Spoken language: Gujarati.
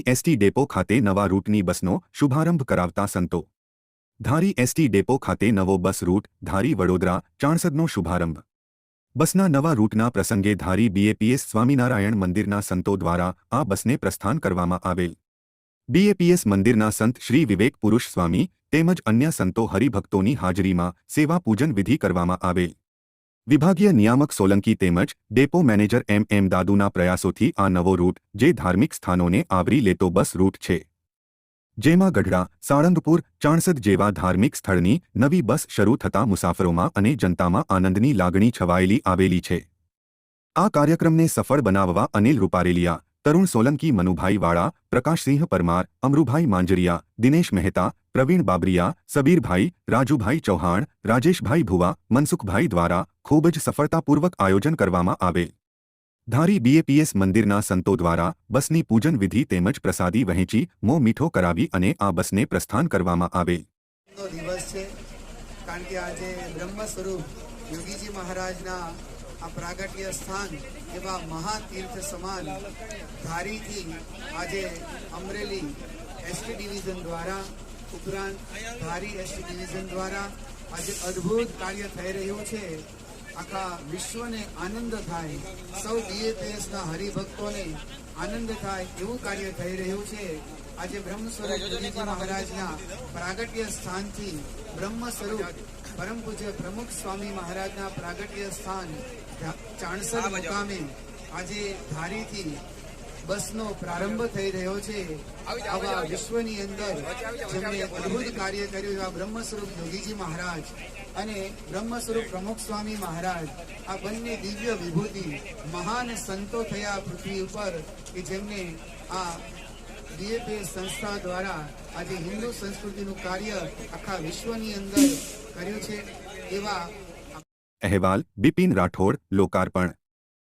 ધારી એસટી ડેપો ખાતે નવા રૂટની બસનો શુભારંભ કરાવતા સંતો। ધારી એસટી ડેપો ખાતે નવો બસ રૂટ ધારી વડોદરા ચાણસદનો શુભારંભ। બસના નવા રૂટના પ્રસંગે ધારી બીએપીએસ સ્વામિનારાયણ મંદિરના સંતો દ્વારા આ બસને પ્રસ્થાન કરવામાં આવેલ। બીએપીએસ મંદિરના સંત શ્રી વિવેક પુરુષ સ્વામી તેમજ અન્ય સંતો હરિભક્તોની હાજરીમાં સેવા પૂજન વિધિ કરવામાં આવેલ। વિભાગીય નિયામક સોલંકી તેમજ ડેપો મેનેજર એમ દાદુના પ્રયાસોથી આ નવો રૂટ જે ધાર્મિક સ્થાનોને આવરી લેતો બસ રૂટ છે, જેમાં ગઢડા, સાળંગપુર, ચાણસદ જેવા ધાર્મિક સ્થળની નવી બસ શરૂ થતાં મુસાફરોમાં અને જનતામાં આનંદની લાગણી છવાયેલી આવેલી છે। આ કાર્યક્રમને સફળ બનાવવા અનિલ રૂપારેલિયા, તરુણ સોલંકી, મનુભાઈ વાળા, પ્રકાશસિંહ પરમાર, અમરુભાઈ માંજરિયા, દિનેશ મહેતા, પ્રવીણ બાબરિયા, સબીરભાઈ, રાજુભાઈ ચૌહાણ, રાજેશભાઈ ભુવા, મનસુખભાઈ દ્વારા ખૂબ જ સફળતાપૂર્વક આયોજન કરવામાં આવેલ। ધારી બીએપીએસ મંદિરના સંતો દ્વારા બસની પૂજન વિધિ તેમજ પ્રસાદી વહેંચી મોં મીઠો કરાવી અને આ બસને પ્રસ્થાન કરવામાં આવેલ। દિવસ છે કારણ કે આજે બ્રહ્મ સ્વરૂપ યોગીજી મહારાજના આ પ્રાગટ્ય સ્થાન એવા મહાતીર્થ સમાન ધારીથી આજે અમરેલી એસટી ડિવિઝન દ્વારા ઉપરાંત ધારી એસટી ડિવિઝન દ્વારા આજે અદ્ભુત કાર્ય થઈ રહ્યું છે। આખા વિશ્વને આનંદ થાય, સૌ બીએપીએસના હરિભક્તોને આનંદ થાય એવું કાર્ય થઈ રહ્યું છે। આજે બ્રહ્મ સ્વરૂપ યોગીજી મહારાજના પ્રાગટ્ય સ્થાનથી બ્રહ્મ સ્વરૂપ પરમ પૂજ્ય પ્રમુખ સ્વામી મહારાજના પ્રાગટ્ય સ્થાન ચાણસદ મુકામે આજે ધારીથી બસનો પ્રારંભ થઈ રહ્યો છે। આવા વિશ્વની અંદર જેમણે અદ્ભુત કાર્ય કર્યું એવા બ્રહ્મ સ્વરૂપ યોગીજી મહારાજ અને બ્રહ્મ સ્વરૂપ પ્રમુખ સ્વામી મહારાજ આ બંને દિવ્ય વિભૂતિ મહાન સંતો થયા પૃથ્વી ઉપર કે જેમને આ બીએપીએસ સંસ્થા દ્વારા આજે હિન્દુ સંસ્કૃતિનું કાર્ય આખા વિશ્વની અંદર કર્યું છે। એવા અહેવાલ બિપિન રાઠોડ, લોકાર્પણ।